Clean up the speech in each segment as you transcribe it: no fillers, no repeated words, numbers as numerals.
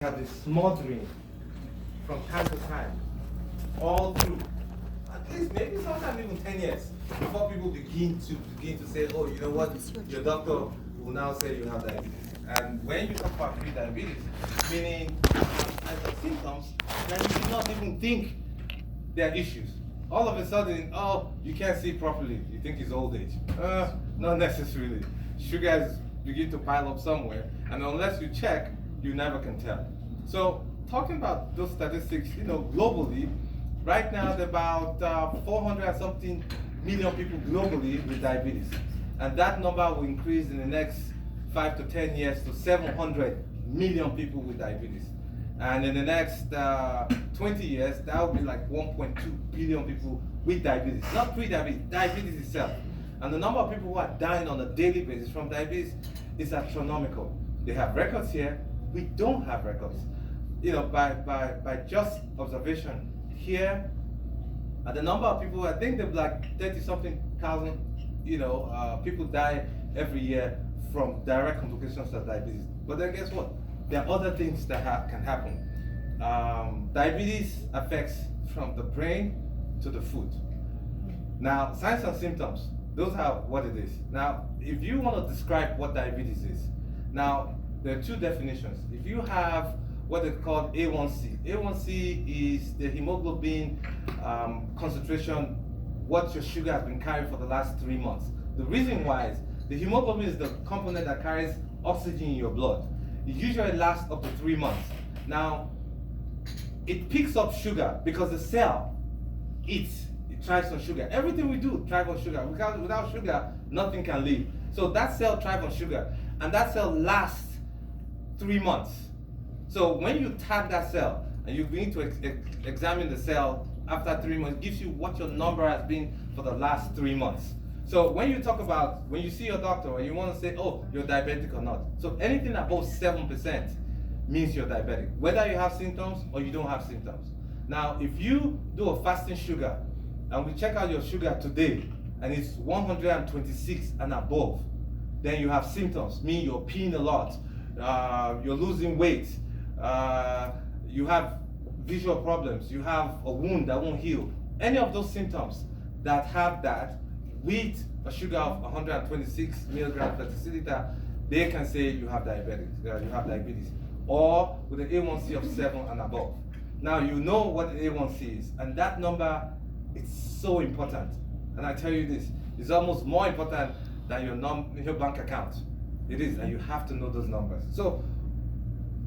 have this smothering from time to time, all through, at least maybe sometimes even 10 years, before people begin to say, oh, you know what, your doctor will now say you have diabetes. And when you talk about pre-diabetes, meaning signs and symptoms, then you do not even think there are issues. All of a sudden, oh, you can't see properly. You think it's old age. Not necessarily. Sugars begin to pile up somewhere, and unless you check, you never can tell. So talking about those statistics, globally, right now there are about 400 and something million people globally with diabetes. And that number will increase in the next 5 to 10 years to 700 million people with diabetes. And in the next 20 years, that will be like 1.2 billion people with diabetes. Not pre-diabetes, diabetes itself. And the number of people who are dying on a daily basis from diabetes is astronomical. They have records here. We don't have records. By just observation here, and the number of people, I think there's like 30-something thousand, people die every year from direct complications of diabetes. But then guess what? There are other things that can happen. Diabetes affects from the brain to the foot. Now, signs and symptoms, those are what it is. Now, if you want to describe what diabetes is, now, there are two definitions. If you have what they call A1C, A1C is the hemoglobin concentration, what your sugar has been carrying for the last 3 months. The reason why is the hemoglobin is the component that carries oxygen in your blood. It usually lasts up to 3 months. Now, it picks up sugar because the cell eats, it thrives on sugar. Everything we do thrives on sugar. Without sugar, nothing can live. So that cell thrives on sugar, and that cell lasts 3 months. So when you tag that cell and you begin to examine the cell after 3 months, it gives you what your number has been for the last 3 months. So when you talk about, when you see your doctor and you want to say, oh, you're diabetic or not. So anything above 7% means you're diabetic, whether you have symptoms or you don't have symptoms. Now, if you do a fasting sugar and we check out your sugar today and it's 126 and above, then you have symptoms, meaning you're peeing a lot. You're losing weight, you have visual problems, you have a wound that won't heal. Any of those symptoms that have that with a sugar of 126 milligrams per deciliter, they can say you have diabetes, or with an A1C of 7 and above. Now you know what the A1C is, and that number is so important. And I tell you this, it's almost more important than your bank account. It is, and you have to know those numbers. So,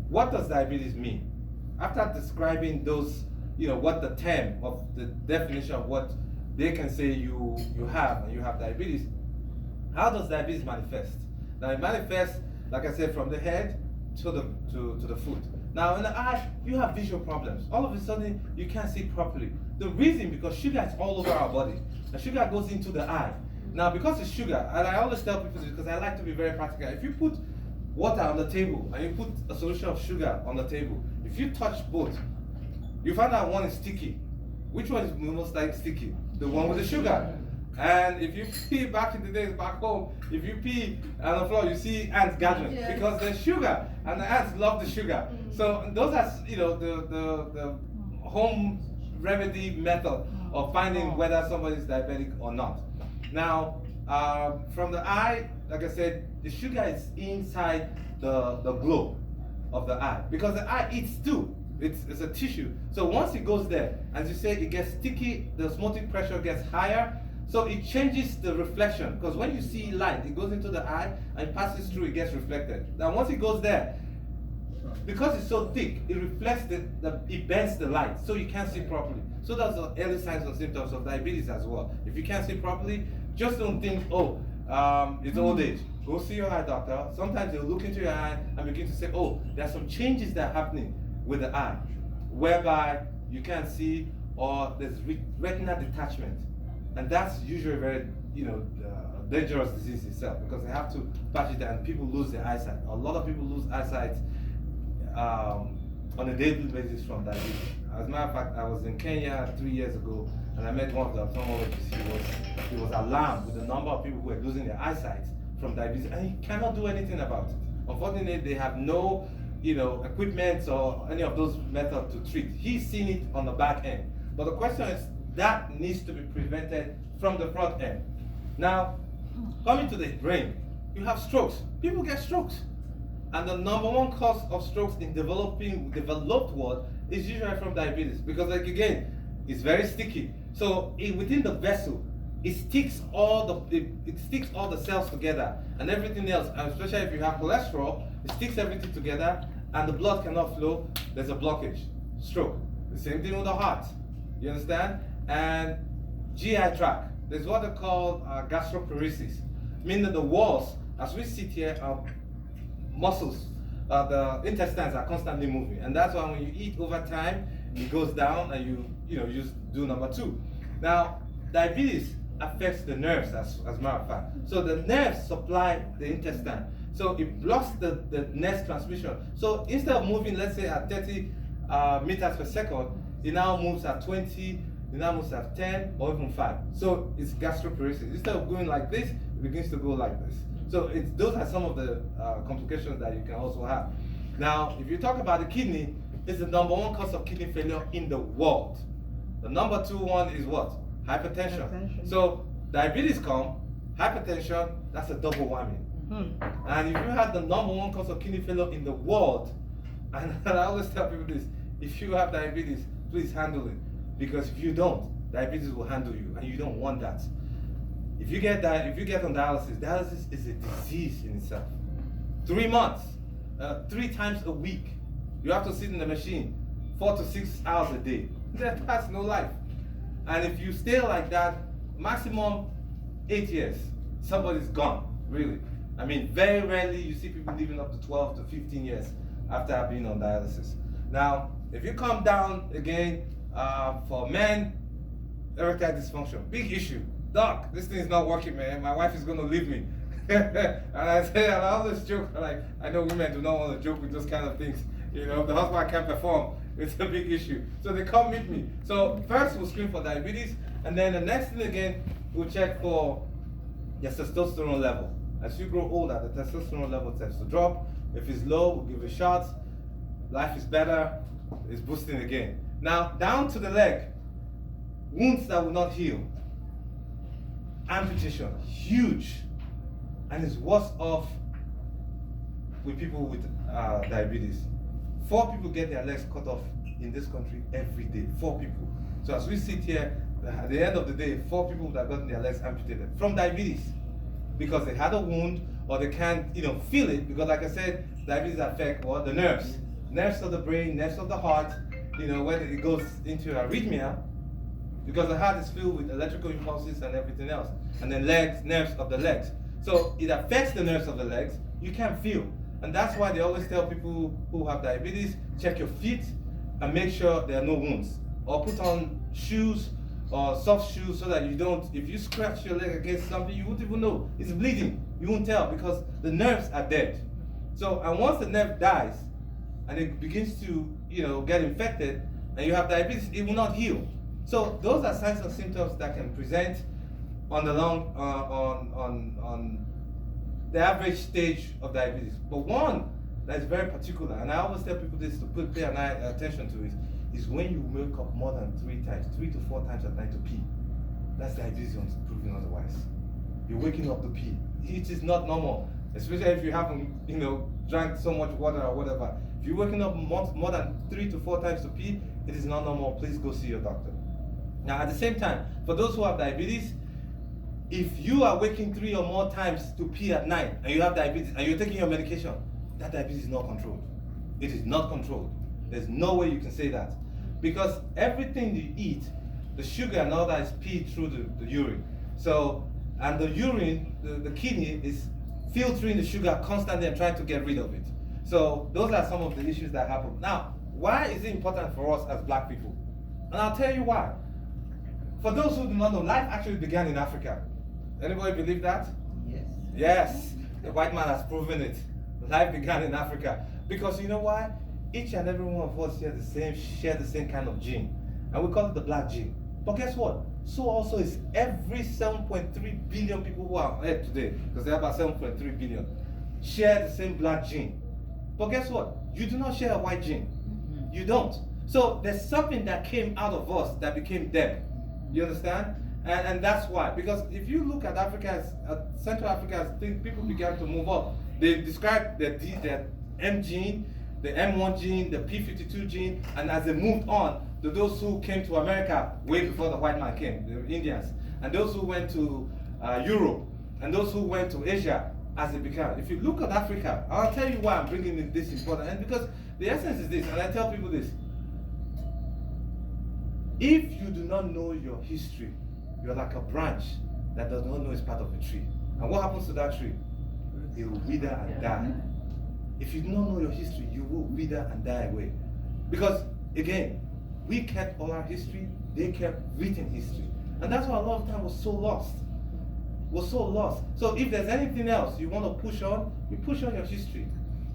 what does diabetes mean? After describing those, what the term of the definition of what they can say you have, and you have diabetes, how does diabetes manifest? Now, it manifests, like I said, from the head to the foot. Now, in the eye, you have visual problems. All of a sudden, you can't see properly. The reason, because sugar is all over our body. The sugar goes into the eye. Now, because it's sugar, and I always tell people this because I like to be very practical. If you put water on the table and you put a solution of sugar on the table, if you touch both, you find out one is sticky. Which one is most like sticky? The one with the sugar. And if you pee back in the days back home, if you pee on the floor, you see ants gathering because there's sugar, and the ants love the sugar. So those are the home remedy method of finding whether somebody is diabetic or not. Now, from the eye, like I said, the sugar is inside the globe of the eye because the eye eats too. It's a tissue. So once it goes there, as you say, it gets sticky, the osmotic pressure gets higher, so it changes the reflection. Because when you see light, it goes into the eye and passes through, it gets reflected. Now once it goes there, because it's so thick, it reflects it bends the light, so you can't see properly. So that's the early signs and symptoms of diabetes as well. If you can't see properly, just don't think, it's old age. Go see your eye doctor. Sometimes they'll look into your eye and begin to say, oh, there's some changes that are happening with the eye, whereby you can't see, or there's retinal detachment. And that's usually very, dangerous disease itself because they have to patch it and people lose their eyesight. A lot of people lose eyesight on a daily basis from diabetes. As a matter of fact, I was in Kenya 3 years ago and I met one of the ophthalmologists. He was alarmed with the number of people who were losing their eyesight from diabetes, and he cannot do anything about it. Unfortunately, they have no equipment or any of those methods to treat. He's seen it on the back end. But the question is, that needs to be prevented from the front end. Now, coming to the brain, you have strokes. People get strokes. And the number one cause of strokes in developed world is usually from diabetes, because again, it's very sticky. So within the vessel, it sticks all the cells together and everything else, and especially if you have cholesterol, it sticks everything together and the blood cannot flow. There's a blockage, stroke. The same thing with the heart. You understand? And GI tract. There's what they call gastroparesis, meaning that the walls, as we sit here, muscles, the intestines are constantly moving, and that's why when you eat over time, it goes down, and you just do number two. Now, diabetes affects the nerves, as a matter of fact. So the nerves supply the intestine, so it blocks the nerve transmission. So instead of moving, let's say at 30 meters per second, it now moves at 20. It now moves at 10 or even 5. So it's gastroparesis. Instead of going like this, it begins to go like this. So those are some of the complications that you can also have. Now, if you talk about the kidney, it's the number one cause of kidney failure in the world. The number two one is what? Hypertension. So diabetes hypertension, that's a double whammy. And if you have the number one cause of kidney failure in the world, and I always tell people this, if you have diabetes, please handle it. Because if you don't, diabetes will handle you, and you don't want that. If you get on dialysis is a disease in itself. 3 months, 3 times a week, you have to sit in the machine 4 to 6 hours a day. That's no life. And if you stay like that, maximum 8 years, somebody's gone, really. I mean, very rarely you see people living up to 12 to 15 years after being on dialysis. Now, if you come down again, for men, erectile dysfunction, big issue. Doc, this thing is not working, man. My wife is going to leave me. And I always joke, like, I know women do not want to joke with those kind of things. If the husband can't perform, it's a big issue. So they come meet me. So first we'll screen for diabetes, and then the next thing again, we'll check for your testosterone level. As you grow older, the testosterone level tends to drop. If it's low, we'll give it shots. Life is better, it's boosting again. Now, down to the leg, wounds that will not heal. Amputation, huge. And it's worse off with people with diabetes. 4 people get their legs cut off in this country every day. 4 people. So as we sit here, at the end of the day, 4 people that have gotten their legs amputated from diabetes, because they had a wound or they can't feel it, because like I said, diabetes affects the nerves. Nerves of the brain, nerves of the heart, when it goes into arrhythmia, because the heart is filled with electrical impulses and everything else. And then nerves of the legs. So it affects the nerves of the legs, you can't feel. And that's why they always tell people who have diabetes, check your feet and make sure there are no wounds. Or put on shoes or soft shoes so that you don't, if you scratch your leg against something, you won't even know. It's bleeding, you won't tell because the nerves are dead. So, and once the nerve dies, and it begins to, get infected, and you have diabetes, it will not heal. So those are signs and symptoms that can present on the on the average stage of diabetes. But one that is very particular, and I always tell people this to pay attention to it, is when you wake up more than 3 to 4 times at night to pee. That's diabetes proving otherwise. You're waking up to pee. It is not normal, especially if you haven't, drank so much water or whatever. If you're waking up more than 3 to 4 times to pee, it is not normal. Please go see your doctor. Now, at the same time, for those who have diabetes, if you are waking 3 or more times to pee at night and you have diabetes and you're taking your medication, that diabetes is not controlled. It is not controlled. There's no way you can say that. Because everything you eat, the sugar and all that is peed through the urine. So, and the urine, the kidney is filtering the sugar constantly and trying to get rid of it. So those are some of the issues that happen. Now, why is it important for us as black people? And I'll tell you why. For those who do not know, life actually began in Africa. Anybody believe that? Yes. Yes, the white man has proven it. Life began in Africa. Because you know why? Each and every one of us share the same kind of gene. And we call it the black gene. But guess what? So also is every 7.3 billion people who are on Earth today, because there are about 7.3 billion, share the same black gene. But guess what? You do not share a white gene. You don't. So there's something that came out of us that became them. You understand? And that's why. Because if you look at Africa, Central Africa, people began to move up. They described the M gene, the M1 gene, the P52 gene, and as they moved on, to those who came to America way before the white man came, the Indians, and those who went to Europe, and those who went to Asia, as it began. If you look at Africa, I'll tell you why I'm bringing in this important, and because the essence is this, and I tell people this. If you do not know your history, you're like a branch that does not know it's part of a tree. And what happens to that tree? It will wither and die. If you do not know your history, you will wither and die away. Because, again, we kept all our history, they kept written history. And that's why a lot of time was so lost. So if there's anything else you want to push on, you push on your history.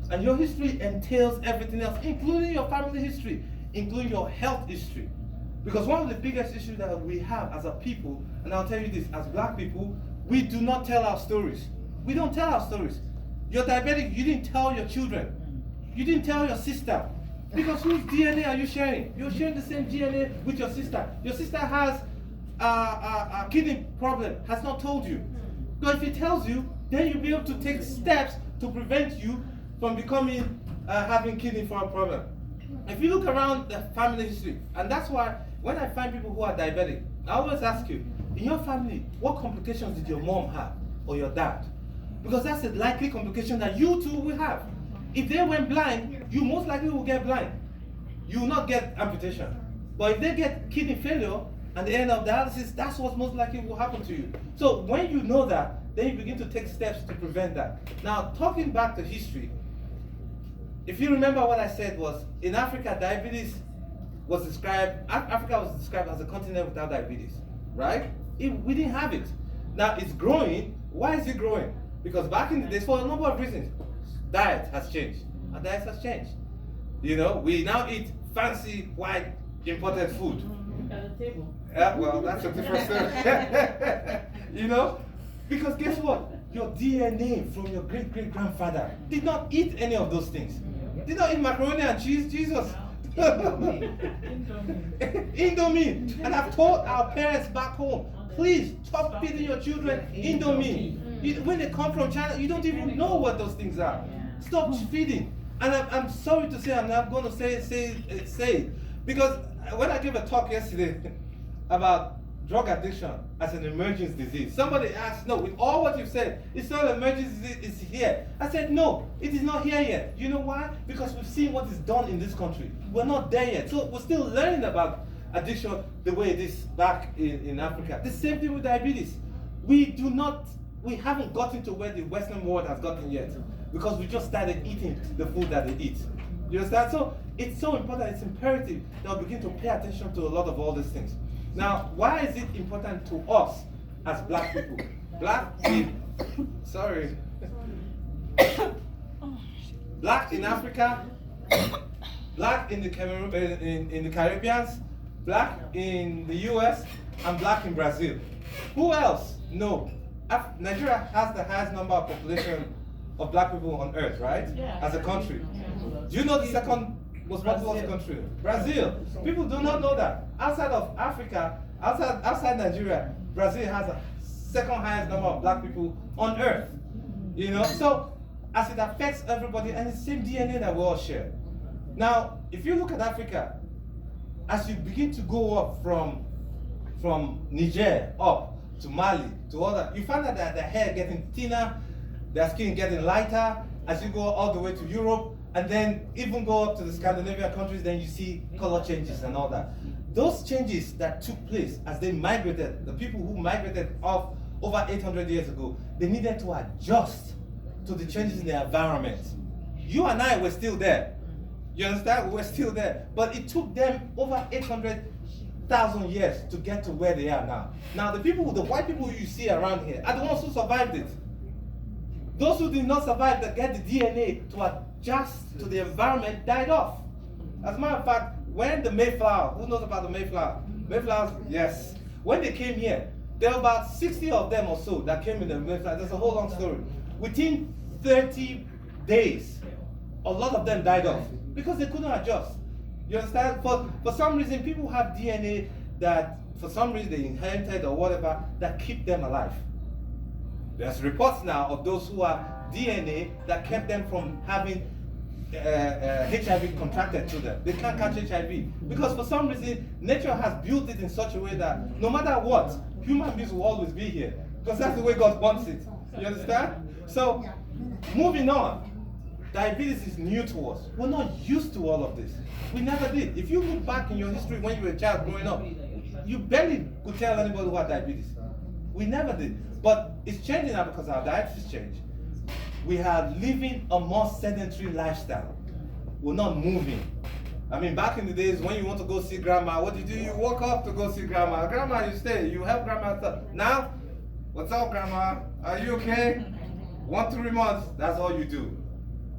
And your history entails everything else, including your family history, including your health history. Because one of the biggest issues that we have as a people, and I'll tell you this, as black people, we do not tell our stories. We don't tell our stories. You're diabetic, you didn't tell your children. You didn't tell your sister. Because whose DNA are you sharing? You're sharing the same DNA with your sister. Your sister has a kidney problem, has not told you. But if he tells you, then you'll be able to take steps to prevent you from becoming, having kidney problem. If you look around the family history, and that's why when I find people who are diabetic, I always ask you, in your family, what complications did your mom have or your dad? Because that's a likely complication that you too will have. If they went blind, you most likely will get blind. You will not get amputation. But if they get kidney failure and they end up dialysis, that's what most likely will happen to you. So when you know that, then you begin to take steps to prevent that. Now, talking back to history, if you remember what I said was, in Africa, diabetes was described, Africa was described as a continent without diabetes, right? We didn't have it. Now it's growing. Why is it growing? Because back in the days, for a number of reasons, diet has changed. Our diet has changed. You know, we now eat fancy, white, imported food. At the table. Well, that's a different story. You know? Because guess what? Your DNA from your great-great-grandfather did not eat any of those things. Did not eat macaroni and cheese, Jesus. Indomie. And I've told our parents back home, please stop feeding your children Indomie. When they come from China, you don't even know what those things are. Stop feeding. And I'm sorry to say, I'm not going to say it, because when I gave a talk yesterday about drug addiction as an emerging disease, somebody asked, no, with all what you've said, it's not an emerging disease, it's here. I said, no, it is not here yet. You know why? Because we've seen what is done in this country. We're not there yet. So we're still learning about addiction the way it is back in Africa. The same thing with diabetes. We haven't gotten to where the Western world has gotten yet, because we just started eating the food that they eat. You understand? So it's so important, it's imperative that we begin to pay attention to a lot of all these things. Now, why is it important to us as black people? Black in Africa, black in the Caribbean, black in the US, and black in Brazil. Who else? No. Nigeria has the highest number of population of black people on earth, right? Yeah. As a country. Do you know the second most populous country? Brazil. People do not know that. Outside of Africa, outside Nigeria, Brazil has the second highest number of black people on earth. You know, so as it affects everybody, and it's the same DNA that we all share. Now, if you look at Africa, as you begin to go up from Niger up to Mali to all that, you find that their hair getting thinner, their skin getting lighter. As you go all the way to Europe, and then even go up to the Scandinavian countries, then you see color changes and all that. Those changes that took place as they migrated, the people who migrated off over 800 years ago, they needed to adjust to the changes in their environment. You and I were still there. You understand? We were still there. But it took them over 800,000 years to get to where they are now. Now the white people you see around here are the ones who survived it. Those who did not survive, that get the DNA to adjust to the environment, died off. As a matter of fact, when the Mayflower, who knows about the Mayflower? Mayflowers, yes. When they came here, there were about 60 of them or so that came in the Mayflower. There's a whole long story. Within 30 days, a lot of them died off because they couldn't adjust. You understand? For some reason, people have DNA that, for some reason, they inherited or whatever, that keep them alive. There's reports now of those who have DNA that kept them from having HIV contracted to them. They can't catch HIV because for some reason, nature has built it in such a way that no matter what, human beings will always be here because that's the way God wants it. You understand? So, moving on. Diabetes is new to us. We're not used to all of this. We never did. If you look back in your history when you were a child growing up, you barely could tell anybody who had diabetes. We never did. But it's changing now because our diet has changed. We are living a more sedentary lifestyle. We're not moving. I mean, back in the days when you want to go see grandma, what do? You walk up to go see grandma. Grandma, you stay. You help grandma stuff. Now, what's up, grandma? Are you okay? 1-3 months, that's all you do.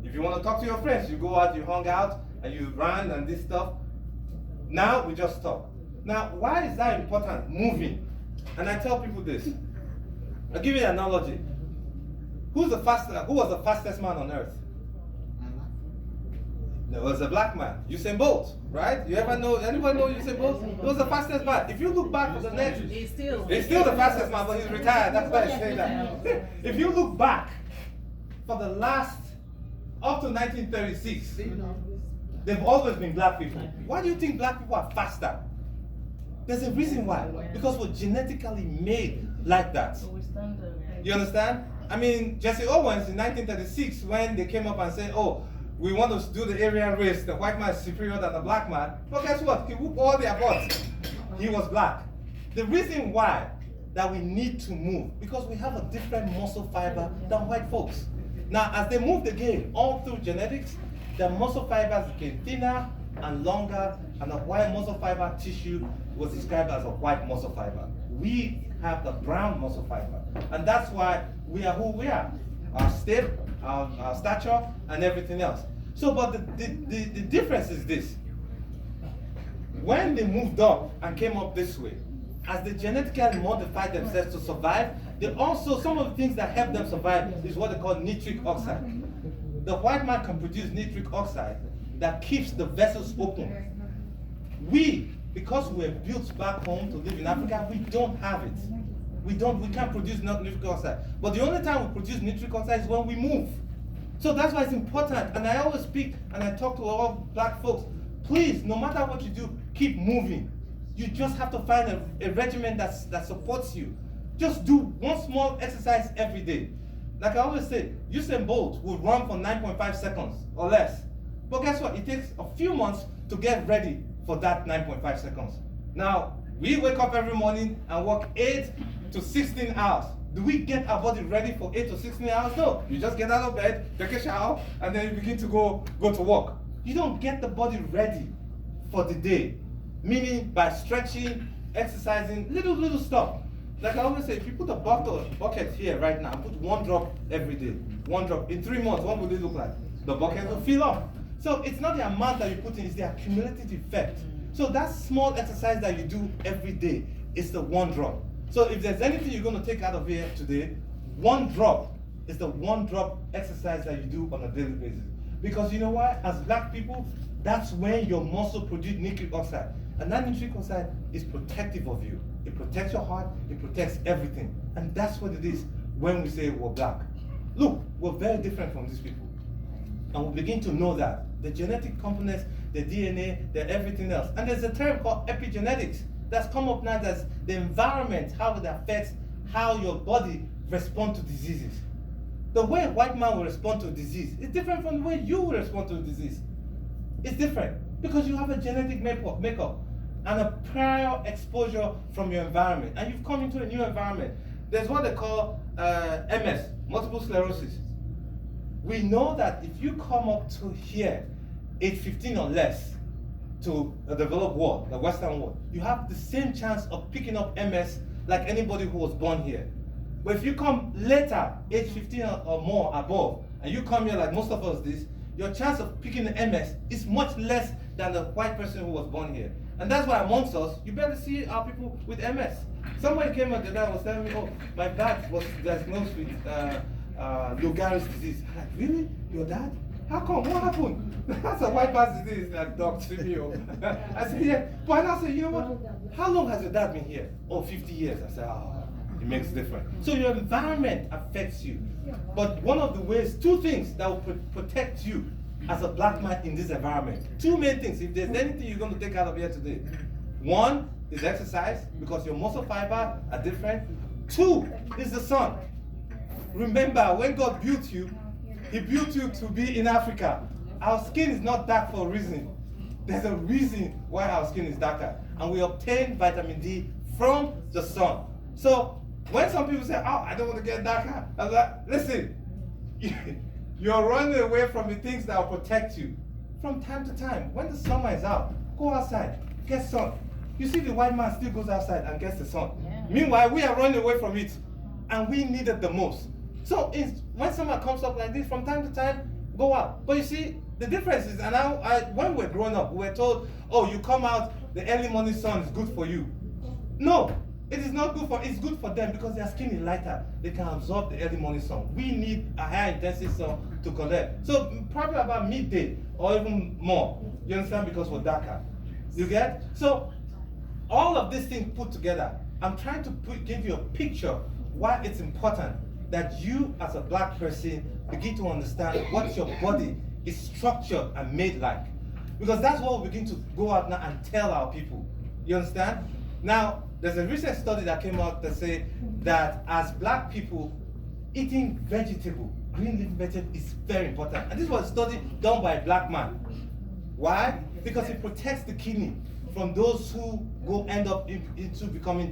If you want to talk to your friends, you go out, you hung out, and you ran and this stuff. Now, we just stop. Now, why is that important? Moving. And I tell people this. I'll give you an analogy. Who was the fastest man on earth? There was a black man, Usain Bolt, right? Anybody know Usain Bolt? He was the fastest man. If you look back for the next, he's still the fastest man, but he's retired. That's why I say that. If you look back for the last, up to 1936, they've always been black people. Why do you think black people are faster? There's a reason why. Because we're genetically made like that. You understand? I mean, Jesse Owens in 1936, when they came up and said, oh, we want to do the Aryan race, the white man is superior than the black man. But guess what? He whooped all their butts. He was black. The reason why that we need to move, because we have a different muscle fiber than white folks. Now, as they move the game, all through genetics, the muscle fibers became thinner and longer, and the white muscle fiber tissue was described as a white muscle fiber. We have the brown muscle fiber, and that's why we are who we are. Our step, our stature, and everything else. So, but the difference is this. When they moved up and came up this way, as they genetically modified themselves to survive, they also, some of the things that help them survive is what they call nitric oxide. The white man can produce nitric oxide that keeps the vessels open. We, because we're built back home to live in Africa, we don't have it. We can't produce nitric oxide. But the only time we produce nitric oxide is when we move. So that's why it's important. And I always speak and I talk to all black folks. Please, no matter what you do, keep moving. You just have to find a regimen that supports you. Just do one small exercise every day. Like I always say, Usain Bolt will run for 9.5 seconds or less. But guess what? It takes a few months to get ready for that 9.5 seconds. Now, we wake up every morning and work 8 to 16 hours. Do we get our body ready for 8 to 16 hours? No. You just get out of bed, take a shower, and then you begin to go to work. You don't get the body ready for the day. Meaning by stretching, exercising, little stuff. Like I always say, if you put a bucket here right now, put 1 drop every day, 1 drop, in 3 months, what would it look like? The bucket will fill up. So it's not the amount that you put in, it's the accumulative effect. So that small exercise that you do every day is the 1 drop. So if there's anything you're going to take out of here today, 1 drop is the 1 drop exercise that you do on a daily basis. Because you know why? As black people, that's when your muscle produces nitric oxide. And that nitric oxide is protective of you. It protects your heart, it protects everything. And that's what it is when we say we're black. Look, we're very different from these people. And we begin to know that. The genetic components, the DNA, the everything else. And there's a term called epigenetics that's come up now, that's the environment, how it affects how your body responds to diseases. The way a white man will respond to a disease is different from the way you will respond to a disease. It's different because you have a genetic makeup and a prior exposure from your environment, and you've come into a new environment. There's what they call MS, multiple sclerosis. We know that if you come up to here, age 15 or less, to the developed world, the Western world, you have the same chance of picking up MS like anybody who was born here. But if you come later, age 15 or more above, and you come here like most of us did, your chance of picking the MS is much less than the white person who was born here. And that's why amongst us, you better see our people with MS. Somebody came up today and was telling me, oh, my dad was diagnosed with Maidugari's disease. I'm like, really? Your dad? How come? What happened? That's a white man's disease, like Doc Simio. I said, yeah. But I said, you know what? How long has your dad been here? Oh, 50 years. I said, oh, it makes a difference. So your environment affects you. But one of the ways, two things that will protect you as a black man in this environment. Two main things. If there's anything you're going to take out of here today, one is exercise, because your muscle fiber are different. Two is the sun. Remember, when God built you, He built you to be in Africa. Our skin is not dark for a reason. There's a reason why our skin is darker. And we obtain vitamin D from the sun. So when some people say, oh, I don't want to get darker, I'm like, listen, you're running away from the things that will protect you. From time to time, when the summer is out, go outside, get sun. You see the white man still goes outside and gets the sun. Yeah. Meanwhile, we are running away from it, and we need it the most. So when summer comes up like this, from time to time, go out. But you see, the difference is, and when we were growing up, we were told, oh, you come out, the early morning sun is good for you. No, it is not good for, it's good for them because their skin is lighter. They can absorb the early morning sun. We need a higher intensity sun to collect. So probably about midday or even more. You understand? Because we're darker. You get? So all of these things put together, I'm trying to give you a picture why it's important that you as a black person begin to understand what your body is structured and made like. Because that's what we begin to go out now and tell our people. You understand? Now, there's a recent study that came out that say that as black people, eating vegetable, green leaf vegetable is very important. And this was a study done by a black man. Why? Because it protects the kidney from those who end up into becoming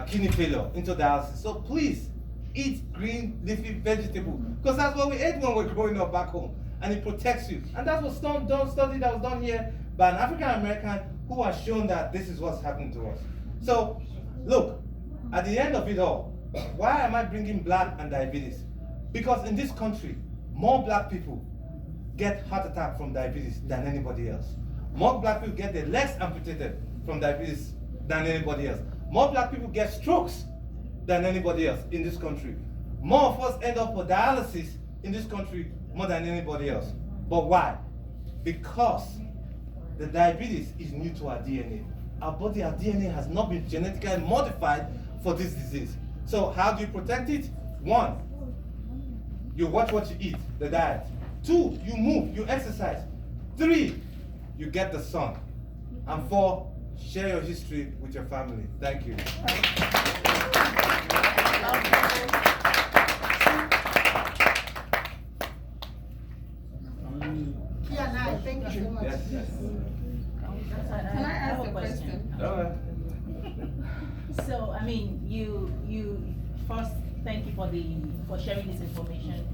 kidney failure, into dialysis. So please, eat green leafy vegetable, because that's what we ate when we were growing up back home, and it protects you. And that was study that was done here by an African American who has shown that this is what's happening to us. So look, at the end of it all, why am I bringing black and diabetes? Because in this country, more black people get heart attack from diabetes than anybody else. More black people get their legs amputated from diabetes than anybody else. More black people get strokes than anybody else in this country. More of us end up for dialysis in this country more than anybody else. But why? Because the diabetes is new to our DNA. Our body, our DNA has not been genetically modified for this disease. So how do you protect it? One, you watch what you eat, the diet. Two, you move, you exercise. Three, you get the sun. And four, share your history with your family. Thank you. Yeah, thank you so much. Yes. Can I ask a question? So, I mean, you first thank you for sharing this information.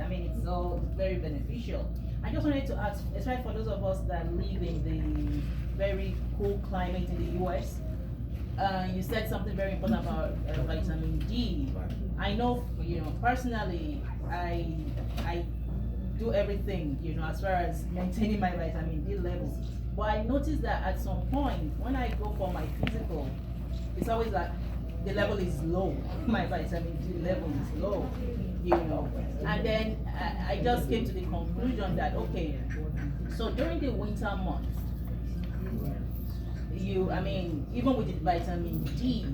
I mean, it's all very beneficial. I just wanted to ask, especially for those of us that live in the very cool climate in the US, you said something very important about vitamin D. I know, personally, I do everything, as far as maintaining my vitamin D levels. But I noticed that at some point, when I go for my physical, it's always like the level is low. My vitamin D level is low, And then I just came to the conclusion that, okay, so during the winter months, even with the vitamin D,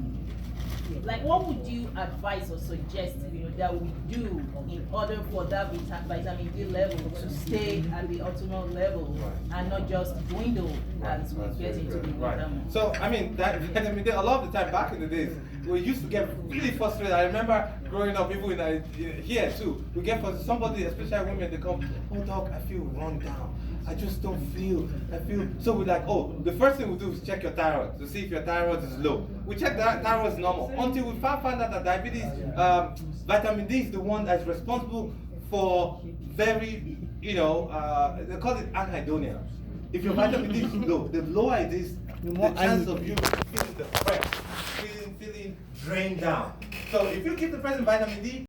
like what would you advise or suggest, that we do in order for that vitamin D level to stay at the optimal level and not just dwindle as we get into the winter months? So, that vitamin D, a lot of the time back in the days, we used to get really frustrated. I remember growing up, people here too, we get frustrated. Somebody, especially women, they come, oh doc, I feel run down. I just don't feel, so we're like, oh, the first thing we do is check your thyroid to see if your thyroid is low. We check that thyroid is normal until we found out that diabetes, vitamin D is the one that's responsible for very, they call it anhedonia. If your vitamin D is low, the lower it is, the chance of you feeling depressed, feeling drained down. So if you keep the present vitamin D,